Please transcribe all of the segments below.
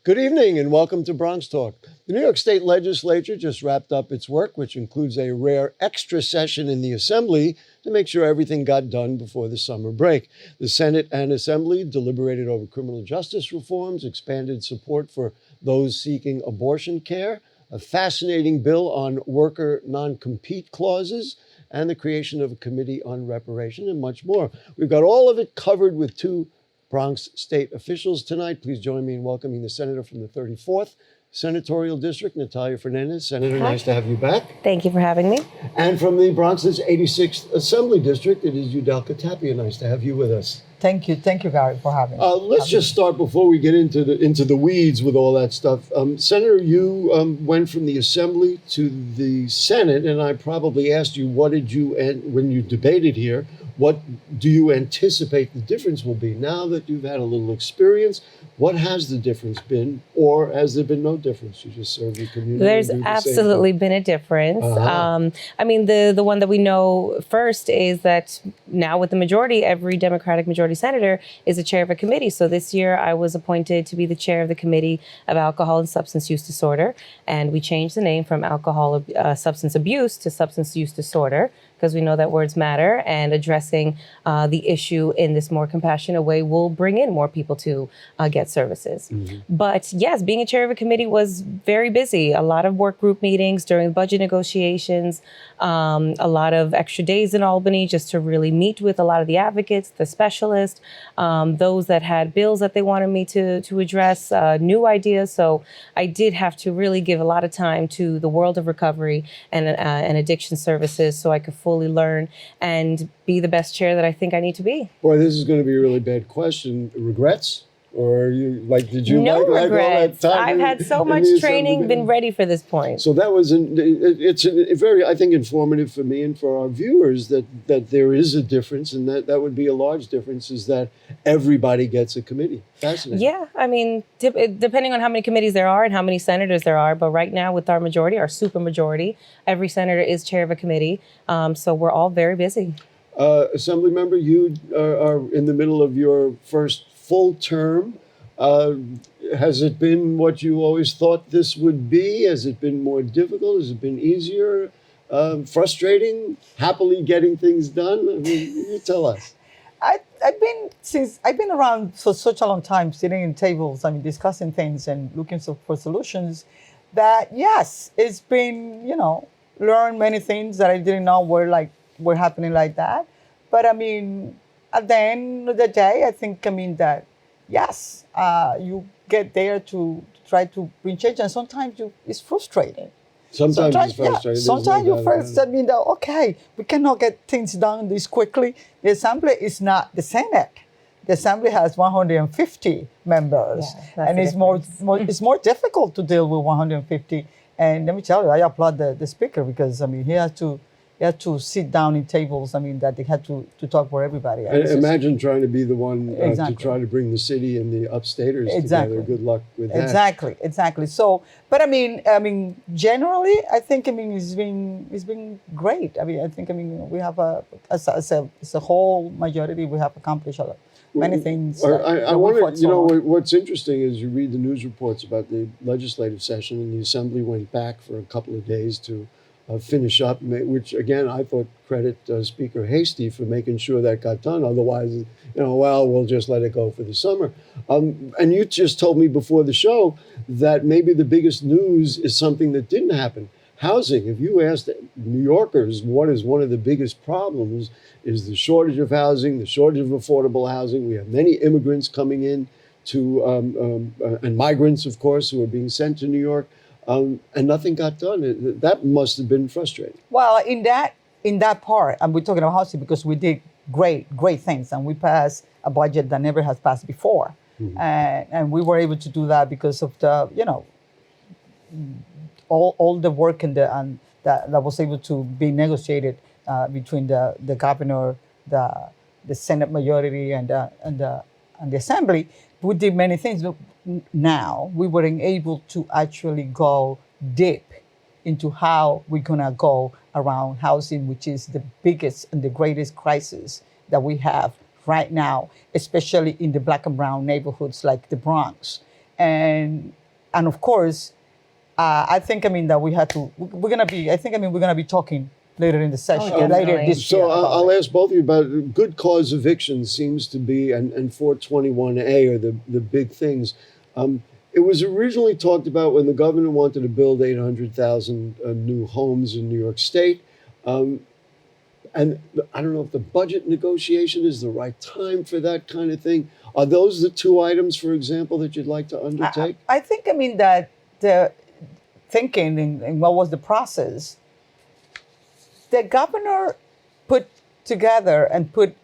Good evening and welcome to BronxTalk. The New York State Legislature just wrapped up its work, which includes a rare extra session in the Assembly to make sure everything got done before the summer break. The Senate and Assembly deliberated over criminal justice reforms, expanded support for those seeking abortion care, a fascinating bill on worker non-compete clauses, and the creation of a committee on reparation, and much more. We've got all of it covered with two Bronx state officials tonight. Please join me in welcoming the senator from the 34th Senatorial District, Natalia Fernandez. Senator, Hi. Nice to have you back. Thank you for having me. And from the Bronx's 86th Assembly District, it is Udelka. Tapia. Nice to have you with us. Thank you, Gary, for having me. Let's just start before we get into the weeds with all that stuff. Senator, you went from the Assembly to the Senate, and I probably asked you, what did you, when you debated here, what do you anticipate the difference will be? Now that you've had a little experience, what has the difference been, or has there been no difference? You just serve the community. There's absolutely been a difference. I mean, the one that we know first is that now with the majority, every Democratic majority senator is the chair of a committee. So this year I was appointed to be the chair of the Committee of Alcohol and Substance Use Disorder. And we changed the name from alcohol substance abuse to substance use disorder, because we know that words matter, and addressing the issue in this more compassionate way will bring in more people to get services. Mm-hmm. But yes, being a chair of a committee was very busy. A lot of work group meetings during budget negotiations, a lot of extra days in Albany just to really meet with a lot of the advocates, the specialists, those that had bills that they wanted me to address, new ideas. So I did have to really give a lot of time to the world of recovery and addiction services so I could fully learn and be the best chair that I think I need to be. Boy, this is going to be a really bad question. Regrets? Or did you no like regrets. all that time? I've had so much training, been ready for this point. So that was it's a very, I think, informative for me and for our viewers that there is a difference, and that would be a large difference, is that everybody gets a committee. Fascinating. Yeah, I mean, depending on how many committees there are and how many senators there are, but right now with our majority, our super majority, every senator is chair of a committee. So we're all very busy. Assemblymember, you are in the middle of your first full term. Has it been what you always thought this would be? Has it been more difficult? Has it been easier? Frustrating? Happily getting things done? I mean, you tell us. I've been around for such a long time, sitting in tables, discussing things and looking for solutions, that yes, it's been, learn many things that I didn't know were happening like that. But at the end of the day, I think, that yes, you get there to try to bring change, and sometimes it's frustrating. Sometimes it's frustrating. Yeah, sometimes you first okay, we cannot get things done this quickly. The Assembly is not the Senate. The Assembly has 150 members, and it's more difficult to deal with 150. And let me tell you, I applaud the Speaker, because he had to sit down in tables, that they had to talk for everybody. Imagine trying to be the one to try to bring the city and the upstaters together. Good luck with that. Exactly. So, but generally, I think, it's been great. I think, we have as a whole majority, we have accomplished many things. I want to, what's interesting is you read the news reports about the legislative session, and the Assembly went back for a couple of days to finish up, which again, I thought credit Speaker Hasty for making sure that got done. Otherwise, we'll just let it go for the summer. And you just told me before the show that maybe the biggest news is something that didn't happen. housing. If you asked New Yorkers what is one of the biggest problems, is the shortage of housing, the shortage of affordable housing. We have many immigrants coming in and migrants, of course, who are being sent to New York, and nothing got done. That must have been frustrating. Well, in that part, and we're talking about housing because we did great things, and we passed a budget that never has passed before, and we were able to do that because of the all the work that was able to be negotiated between the governor, the Senate majority, and the Assembly. We did many things. But now we weren't able to actually go deep into how we're gonna go around housing, which is the biggest and the greatest crisis that we have right now, especially in the Black and brown neighborhoods like the Bronx, and of course, I think that we had to. We're gonna be talking later in the session, later this year. So I'll ask both of you about good cause evictions seems to be, and 421A are the big things. It was originally talked about when the governor wanted to build 800,000 new homes in New York State. And I don't know if the budget negotiation is the right time for that kind of thing. Are those the two items, for example, that you'd like to undertake? I think, that the thinking and what was the process, the governor put together and put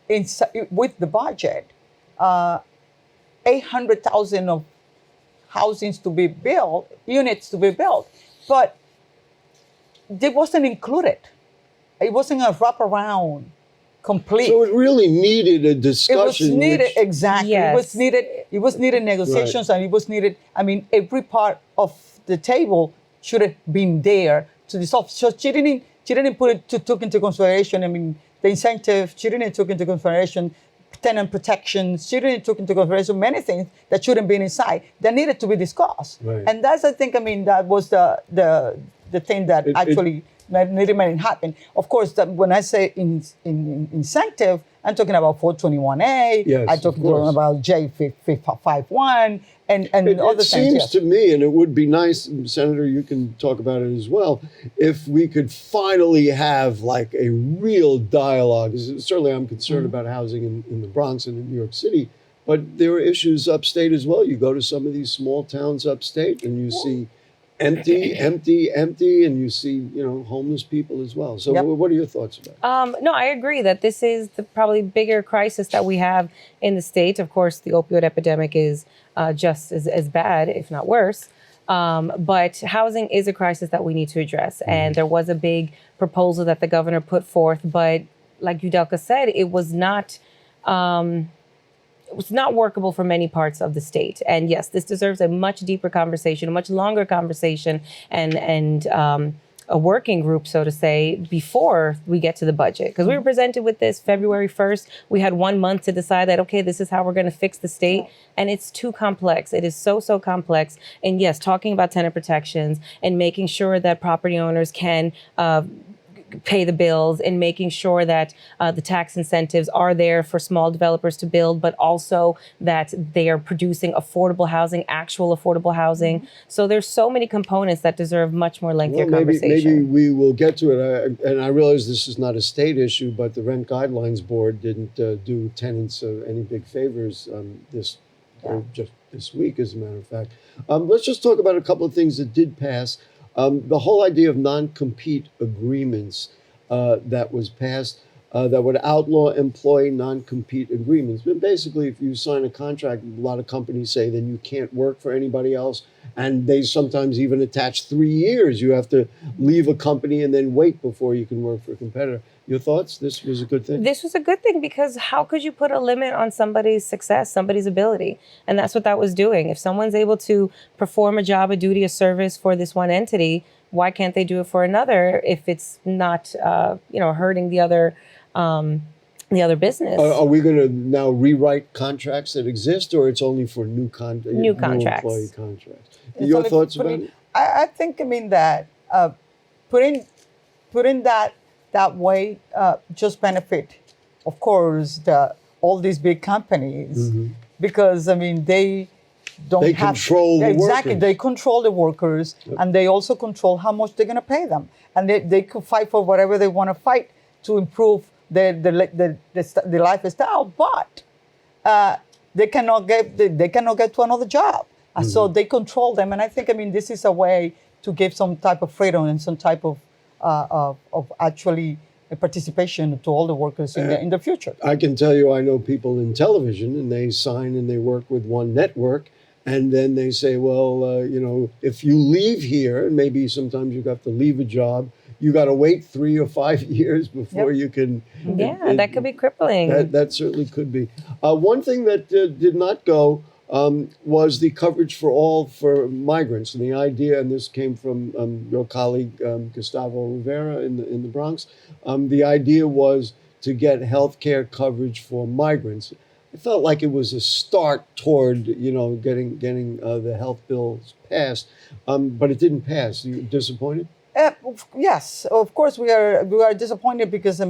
in with the budget 800,000 of housings to be built, units to be built, but it wasn't included. It wasn't a wraparound complete. So it really needed a discussion. It was needed, exactly. Yes. It was needed negotiations, and it was needed, every part of the table should have been there to dissolve. So she didn't took into consideration, the incentive, she didn't took into consideration tenant protections, she didn't took into consideration many things that shouldn't be inside that needed to be discussed. Right. And that's, I think, that was the thing that actually made it happen. Of course, when I say incentive, I'm talking about 421A, Yes, I'm talking about J551, and other things. It seems to me, and it would be nice, Senator, you can talk about it as well, if we could finally have like a real dialogue. Certainly I'm concerned about housing in the Bronx and in New York City, but there are issues upstate as well. You go to some of these small towns upstate and you see empty, and you see, homeless people as well. So what are your thoughts about it? No, I agree that this is the probably bigger crisis that we have in the state. Of course, the opioid epidemic is just as bad, if not worse. But housing is a crisis that we need to address. And there was a big proposal that the governor put forth, but like Udelka said, it was not workable for many parts of the state. And yes, this deserves a much deeper conversation, a much longer conversation, and a working group, so to say, before we get to the budget. Because we were presented with this February 1st. We had 1 month to decide that, okay, this is how we're going to fix the state. And it's too complex. It is so complex. And yes, talking about tenant protections and making sure that property owners can pay the bills and making sure that the tax incentives are there for small developers to build, but also that they are producing affordable housing, actual affordable housing. So there's so many components that deserve much more lengthier conversation. Maybe we will get to it. And I realize this is not a state issue, but the Rent Guidelines Board didn't do tenants any big favors just this week, as a matter of fact. Let's just talk about a couple of things that did pass. The whole idea of non-compete agreements that was passed that would outlaw employee non-compete agreements. But basically, if you sign a contract, a lot of companies say then you can't work for anybody else. And they sometimes even attach 3 years. You have to leave a company and then wait before you can work for a competitor. Your thoughts? This was a good thing? This was a good thing because how could you put a limit on somebody's success, somebody's ability? And that's what that was doing. If someone's able to perform a job, a duty, a service for this one entity, why can't they do it for another if it's not, hurting the other business? Are we going to now rewrite contracts that exist, or it's only for new contracts? New employee contracts. Your thoughts about it? I think that putting that way just benefit, of course, all these big companies, because they don't They have control the exactly. workers. They control the workers, and they also control how much they're going to pay them, and they could fight for whatever they want to fight to improve the lifestyle, but they cannot get to another job. So they control them, and I think this is a way to give some type of freedom and some type of actually participation to all the workers in the future. I can tell you, I know people in television, and they sign and they work with one network, and then they say, well, if you leave here, and maybe sometimes you have to leave a job, you got to wait 3 or 5 years before you can. Yeah, that could be crippling. That certainly could be. One thing that did not go was the coverage for migrants, and the idea, and this came from your colleague Gustavo Rivera in the Bronx. The idea was to get health care coverage for migrants. It felt like it was a start toward getting the health bills passed, but it didn't pass. You disappointed? Yes, of course we are disappointed because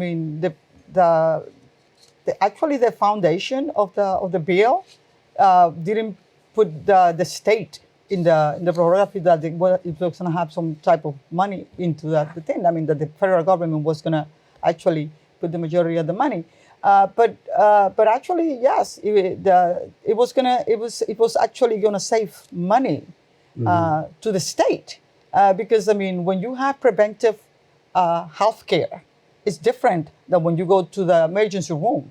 actually the foundation of the bill didn't put the state in the prerogative that it was going to have some type of money into that thing. That the federal government was going to actually put the majority of the money. But actually, yes, it was actually going to save money to the state because when you have preventive health care, it's different than when you go to the emergency room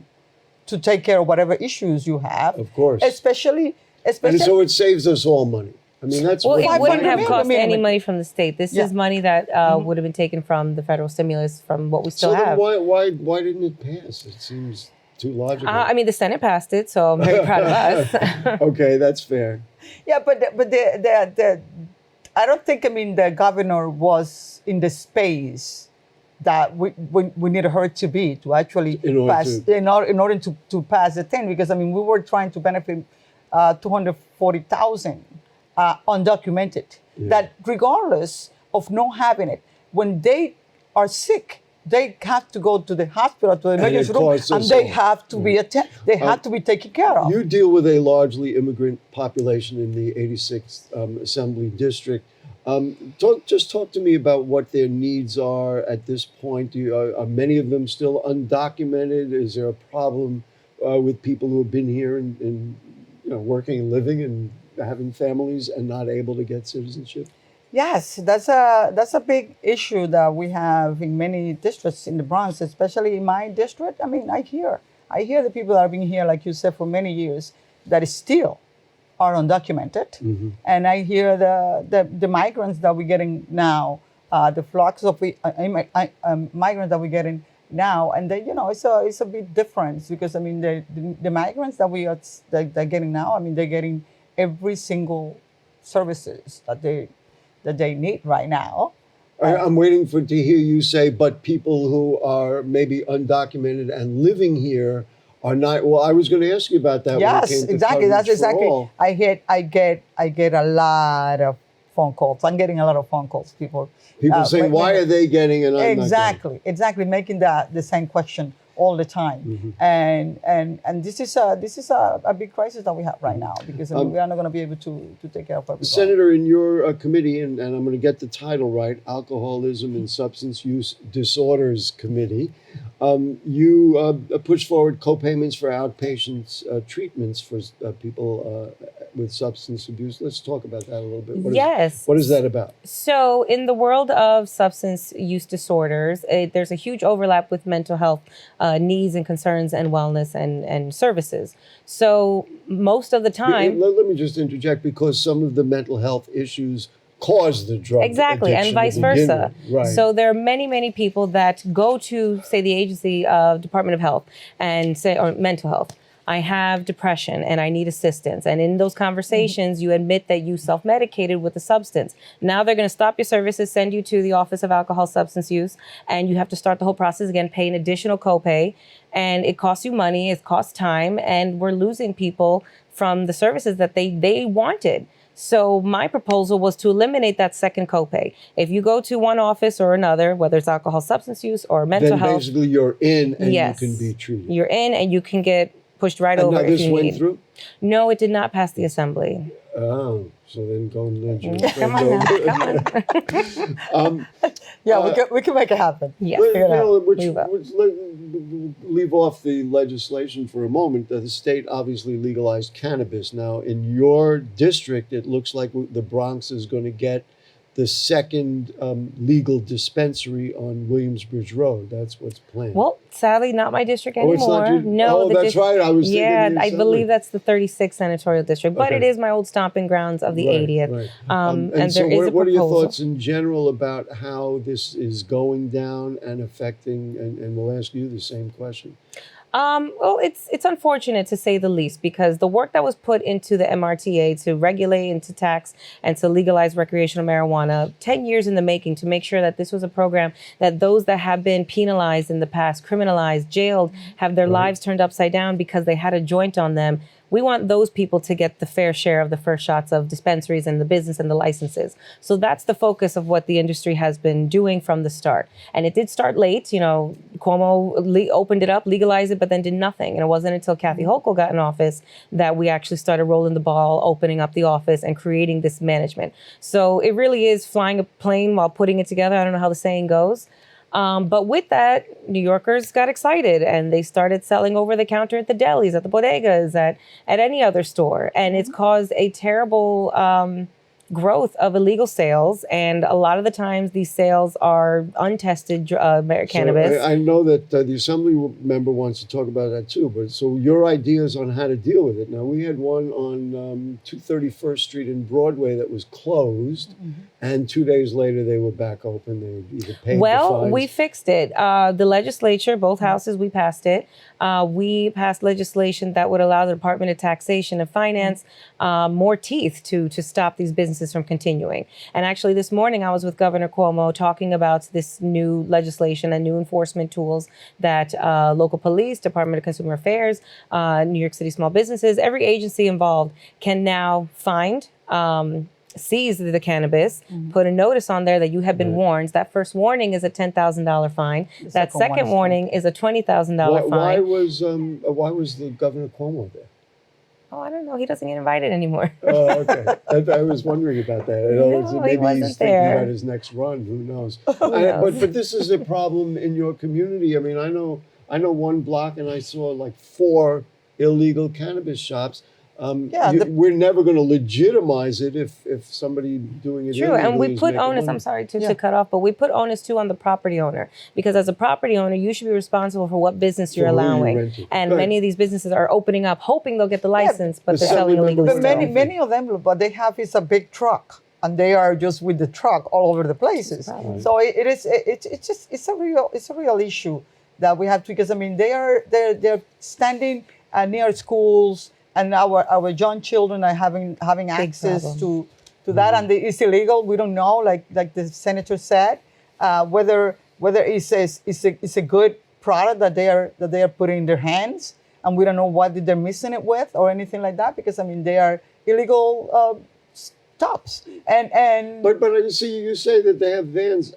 to take care of whatever issues you have. Of course. Especially. And so it saves us all money. That's well, what it wouldn't have $500 cost million. any money from the state. This is money that would have been taken from the federal stimulus from what we still so have. then why didn't it pass? It seems too logical. The Senate passed it, so I'm very proud of us. Okay, that's fair. Yeah, but I don't think the governor was in the space that we needed her to be to actually pass in order to pass the thing, because we were trying to benefit 240,000 undocumented that regardless of not having it, when they are sick, they have to go to the hospital, to the emergency room, and they have to be have to be taken care of. You deal with a largely immigrant population in the 86th Assembly District. Talk to me about what their needs are at this point. Are many of them still undocumented? Is there a problem with people who have been here and working and living and having families and not able to get citizenship? Yes, that's a big issue that we have in many districts in the Bronx, especially in my district. I hear the people that have been here, like you said, for many years, that is still are undocumented, and I hear the migrants that we're getting now, the flux of migrants that we're getting now, and then it's a big difference because the migrants that they're getting now, they're getting every single services that they need right now. I'm waiting to hear you say, but people who are maybe undocumented and living here are not. Well, I was going to ask you about that. Yes, when it came to exactly. That's coverage for exactly. all. I get a lot of phone calls. I'm getting a lot of phone calls. People saying, why are they getting and I'm not getting? Exactly, making the same question all the time, and this is a big crisis that we have right now because we are not going to be able to take care of everybody. Senator, in your committee, and I'm going to get the title right, Alcoholism and Substance Use Disorders Committee, you push forward co-payments for outpatient treatments for people with substance abuse. Let's talk about that a little bit. What is that about? So in the world of substance use disorders, there's a huge overlap with mental health needs and concerns and wellness and services. So most of the time... Let me just interject, because some of the mental health issues cause the drug exactly, and vice versa. Right. So there are many, many people that go to, say, the agency of Department of Health and say, or mental health, I have depression and I need assistance. And in those conversations, you admit that you self-medicated with a substance. Now they're going to stop your services, send you to the Office of Alcohol Substance Use, and you have to start the whole process again, pay an additional copay. And it costs you money, it costs time, and we're losing people from the services that they wanted. So my proposal was to eliminate that second copay. If you go to one office or another, whether it's alcohol substance use or mental health. Then basically you're in and yes, you can be treated. You're in and you can get pushed right and over now if this you went need. Through? No, it did not pass the Assembly. Oh, so then go and lend your Come friend on now, over. come on. Yeah, we can make it happen. Yes. Well, Figure it out. which We will. leave off the legislation for a moment. The state obviously legalized cannabis. Now, in your district, it looks like the Bronx is going to get the second legal dispensary on Williamsbridge Road. That's what's planned. Well, sadly, not my district Oh, anymore. it's not your- No, oh, the that's right. I was thinking yeah, the I Assembly. believe that's the 36th senatorial district, but it Okay. is my old stomping grounds of the Right, 80th. right. And so there is a what are your proposal. thoughts in general about how this is going down and affecting, and we'll ask you the same question. Well, it's unfortunate to say the least, because the work that was put into the MRTA to regulate and to tax and to legalize recreational marijuana, 10 years in the making, to make sure that this was a program that those that have been penalized in the past, criminalized, jailed, have their lives turned upside down because they had a joint on them. We want those people to get the fair share of the first shots of dispensaries and the business and the licenses. So that's the focus of what the industry has been doing from the start. And it did start late. You know, Cuomo opened it up, legalized it, but then did nothing. And it wasn't until Kathy Hochul got in office that we actually started rolling the ball, opening up the office and creating this management. So it really is flying a plane while putting it together. I don't know how the saying goes. But with that, New Yorkers got excited and they started selling over the counter at the delis, at the bodegas, at any other store. And it's caused a terrible growth of illegal sales. And a lot of the times these sales are untested cannabis. So I know that the Assembly member wants to talk about that too, but so your ideas on how to deal with it. Now, we had one on 231st Street in Broadway that was closed, and 2 days later they were back open. They either paid the Well, fines. we fixed it. The legislature, both houses, we passed it. We passed legislation that would allow the Department of Taxation and Finance more teeth to stop these businesses from continuing. And actually this morning I was with Governor Cuomo talking about this new legislation and new enforcement tools that local police, Department of Consumer Affairs, New York City small businesses, every agency involved can now find, seize the cannabis, put a notice on there that you have been warned. That first warning is a $10,000 fine. That second warning is a $20,000 fine. Why was the Governor Cuomo there? Oh, I don't know. He doesn't get invited anymore. Oh, okay. I was wondering about that. No, he Maybe wasn't he's thinking there. about his next run. Who knows? knows? But this is a problem in your community. I mean, I know one block, and I saw like 4 illegal cannabis shops. We're never going to legitimize it if somebody doing it True, illegally and we is put making onus, money. I'm sorry to cut off, but we put onus too on the property owner, because as a property owner, you should be responsible for what business you're who you're allowing. renting. And Right. many of these businesses are opening up, hoping they'll get the license, but they're selling Assemblymember illegally But still. Many of them, what they have is a big truck, and they are just with the truck all over the places. So it's a real issue that we have to, because I mean they're standing near schools, and our young children are having access to that, and it's illegal. We don't know, like the senator said, whether it's a good product that they are putting in their hands, and we don't know what they're missing it with or anything like that, because I mean they are illegal stops. But you see, you say that they have vans,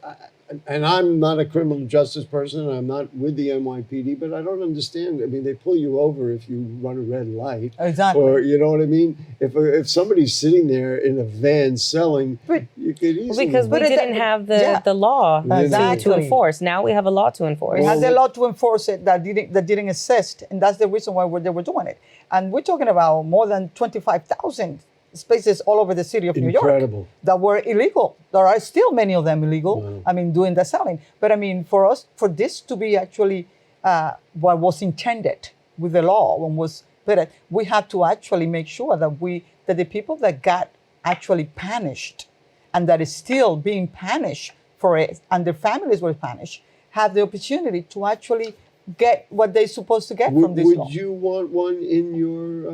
and I'm not a criminal justice person, and I'm not with the NYPD, but I don't understand. I mean, they pull you over if you run a red light. Exactly. Or, you know what I mean? If somebody's sitting there in a van selling, you could easily... Because we didn't have the law to Exactly. enforce. Now we have a law to enforce. We had a law to enforce it that didn't exist, and that's the reason why they were doing it. And we're talking about more than 25,000 spaces all over the city of New York that were illegal. There are still many of them illegal. Wow. I mean, doing the selling. But I mean, for this to be actually what was intended with the law, we have to actually make sure that the people that got actually punished, and that is still being punished for it, and their families were punished, have the opportunity to actually get what they're supposed to get from this law. Would you want one in your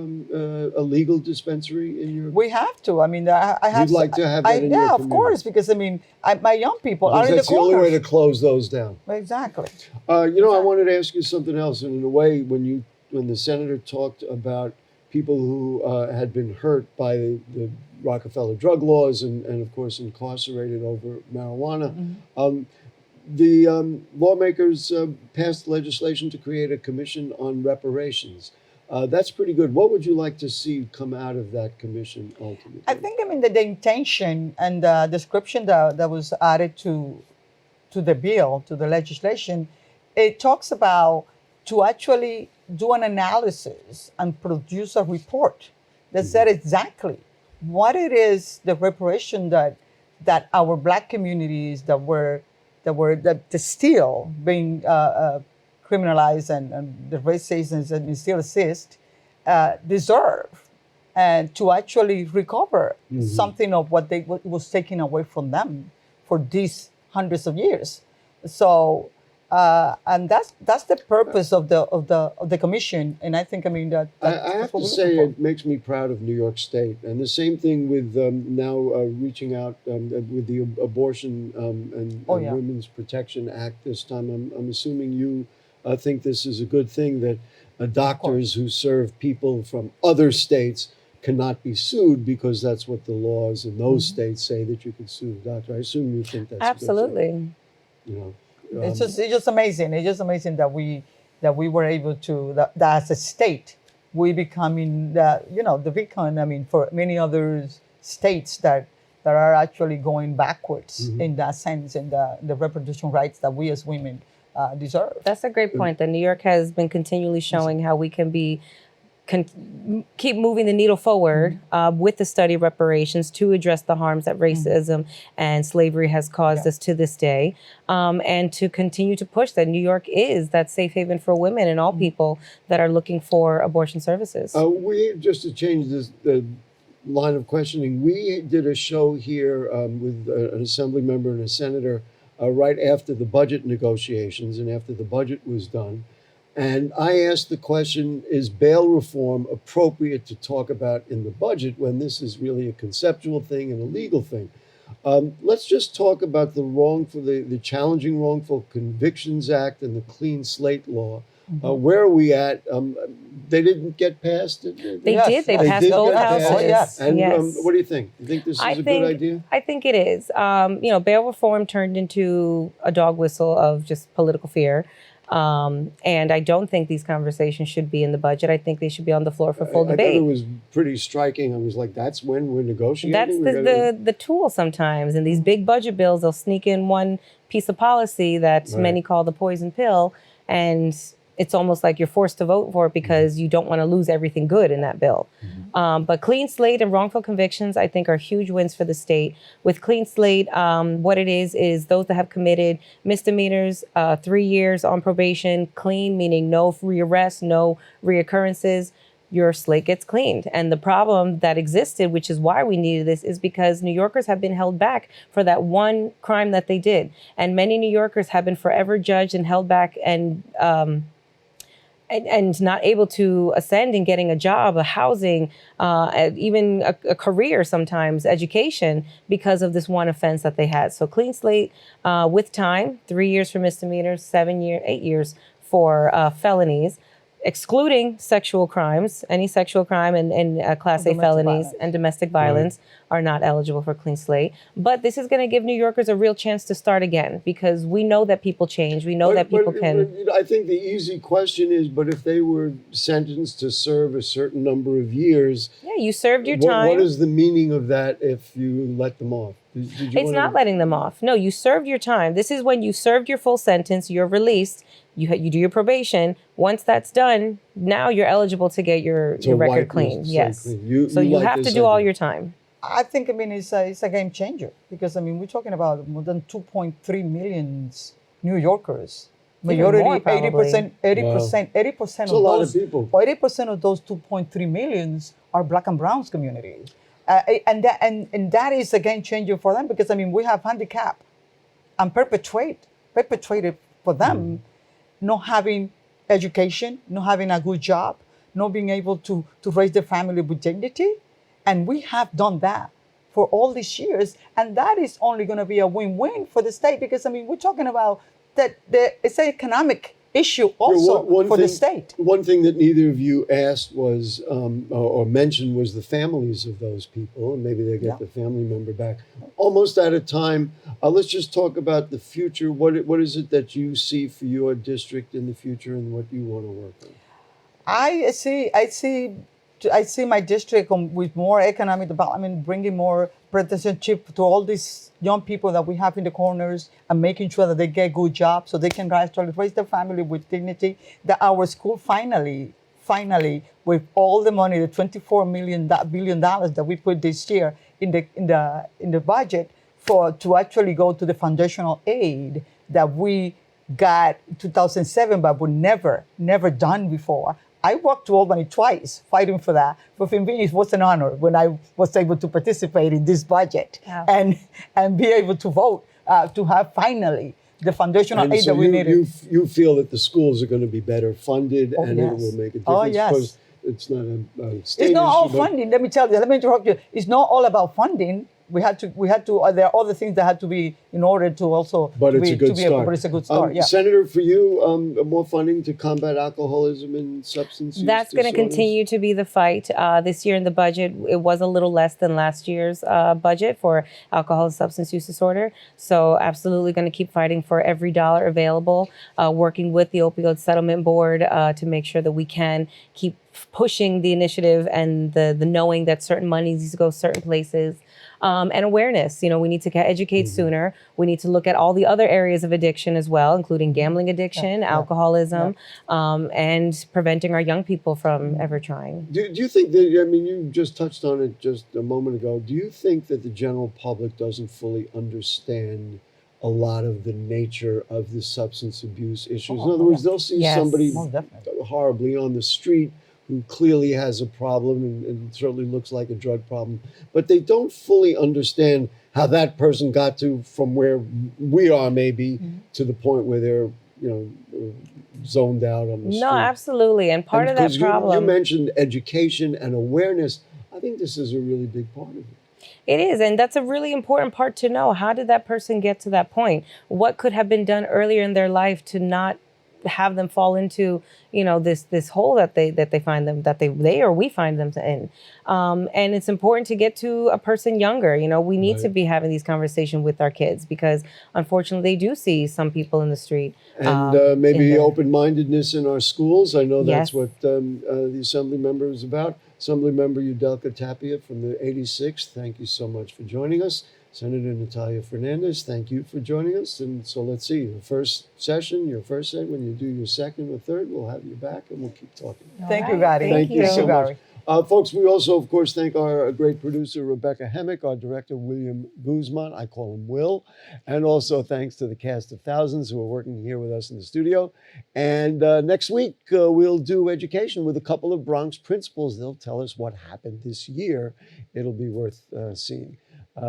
a legal dispensary in your? We have to. I mean, I have. You'd like to have that in your of community? course, because I mean, my young people are in the That's the only way corners. to close those down. Exactly. I wanted to ask you something else. And in a way, when the senator talked about people who had been hurt by the Rockefeller drug laws and of course incarcerated over marijuana, the lawmakers passed legislation to create a commission on reparations. That's pretty good. What would you like to see come out of that commission ultimately? I think, the intention and the description that was added to the bill, to the legislation, it talks about to actually do an analysis and produce a report that said exactly what it is, the reparation that our Black communities that still being criminalized and the racism and still exist deserve, and to actually recover something of what was taken away from them for these hundreds of years. So, and that's the purpose of the commission. And I think, that I have to say, it makes me proud of New York State, and the same thing with now reaching out with the Abortion and Women's Protection Act this time. I'm assuming you think this is a good thing, that doctors who serve people from other states cannot be sued, because that's what the laws in those states say, that you can sue the doctor. I assume you think that's absolutely. A good thing. It's just amazing. It's just amazing that we were able to that as a state we becoming the beacon. For many other states that are actually going backwards in that sense, in the reproduction rights that we as women deserve. That's a great point. That New York has been continually showing how we can keep moving the needle forward with the study of reparations to address the harms that racism and slavery has caused us to this day, and to continue to push that New York is that safe haven for women and all people that are looking for abortion services. Just to change the line of questioning, we did a show here with an assembly member and a senator right after the budget negotiations and after the budget was done. And I asked the question, is bail reform appropriate to talk about in the budget when this is really a conceptual thing and a legal thing? Let's just talk about the Challenging Wrongful Convictions Act and the Clean Slate Law. Where are we at? They didn't get passed? They did. They passed both houses. Oh, yes. And what do you think? You think this is a good idea? I think it is. Bail reform turned into a dog whistle of just political fear. And I don't think these conversations should be in the budget. I think they should be on the floor for full debate. I thought it was pretty striking. I was like, that's when we're negotiating? That's the tool sometimes. In these big budget bills, they'll sneak in one piece of policy that many call the poison pill. And it's almost like you're forced to vote for it because you don't want to lose everything good in that bill. But clean slate and wrongful convictions, I think, are huge wins for the state. With clean slate, what it is those that have committed misdemeanors, 3 years on probation, clean, meaning no rearrest, no reoccurrences, your slate gets cleaned. And the problem that existed, which is why we needed this, is because New Yorkers have been held back for that one crime that they did. And many New Yorkers have been forever judged and held back and not able to ascend in getting a job, a housing, even a career sometimes, education, because of this one offense that they had. So clean slate with time, 3 years for misdemeanors, 8 years for felonies, excluding sexual crimes. Any sexual crime and Class A felonies and domestic violence are not eligible for clean slate. But this is going to give New Yorkers a real chance to start again, because we know that people change. We know that people can. I think the easy question is, but if they were sentenced to serve a certain number of years. Yeah, you served your time. What is the meaning of that if you let them off? It's not letting them off. No, you served your time. This is when you served your full sentence, you're released, you do your probation. Once that's done, now you're eligible to get your record clean. Yes. Clean. So you have to do all your time. I think, it's a game changer, because, we're talking about more than 2.3 million New Yorkers. Majority, 80%, 80% of those people. 80% of those 2.3 millions are Black and Browns communities. And that is a game changer for them, because we have handicap and perpetrated for them, not having education, not having a good job, not being able to raise their family with dignity. And we have done that for all these years. And that is only going to be a win-win for the state, because we're talking about that it's an economic issue also for the state. One thing that neither of you asked was, or mentioned, was the families of those people, and maybe they get the family member back. Almost out of time. Let's just talk about the future. What is it that you see for your district in the future, and what you want to work on? I see my district with more economic development, bringing more apprenticeship to all these young people that we have in the corners and making sure that they get good jobs so they can raise their family with dignity. That our school finally, with all the money, the $24 billion that we put this year in the budget to actually go to the foundational aid that we got in 2007, but were never done before. I walked to Albany twice fighting for that. But for me, it was an honor when I was able to participate in this budget and be able to vote to have finally the foundational aid so that we needed. You feel that the schools are going to be better funded and it will make a difference? Oh, yes. Because it's not a state It's not all issue, funding. Let me tell you. Let me interrupt you. It's not all about funding. We had to. There are other things that had to be in order to also. But it's a good start. But it's a good start. Yeah. Senator, for you, more funding to combat alcoholism and substance use That's going to disorders? continue to be the fight. This year in the budget, it was a little less than last year's budget for alcohol and substance use disorder. So absolutely going to keep fighting for every dollar available, working with the Opioid Settlement Board to make sure that we can keep pushing the initiative and the knowing that certain money needs to go certain places. And awareness. We need to educate sooner. We need to look at all the other areas of addiction as well, including gambling addiction, alcoholism, and preventing our young people from ever trying. Do you think that, you just touched on it just a moment ago. Do you think that the general public doesn't fully understand a lot of the nature of the substance abuse issues? In other words, they'll see somebody horribly on the street who clearly has a problem and certainly looks like a drug problem, but they don't fully understand how that person got from where we are maybe to the point where they're zoned out on the street. No, absolutely. And part of that problem. You mentioned education and awareness. I think this is a really big part of it. It is, and that's a really important part to know. How did that person get to that point? What could have been done earlier in their life to not have them fall into this hole that they find them, that they or we find them in, and it's important to get to a person younger. We need to be having these conversations with our kids because unfortunately they do see some people in the street. And maybe open-mindedness in our schools. I know that's what the Assemblymember is about. Assemblymember Udelka Tapia from the 86th. Thank you so much for joining us. Senator Natalia Fernandez, thank you for joining us. And so let's see, your first session, when you do your second or third, we'll have you back and we'll keep talking. Thank you, Gary. Thank you so much. Gary. Folks, we also, of course, thank our great producer, Rebecca Hemick, our director, William Guzman. I call him Will. And also thanks to the cast of thousands who are working here with us in the studio. And next week, we'll do education with a couple of Bronx principals. They'll tell us what happened this year. It'll be worth seeing.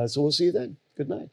So we'll see you then. Good night.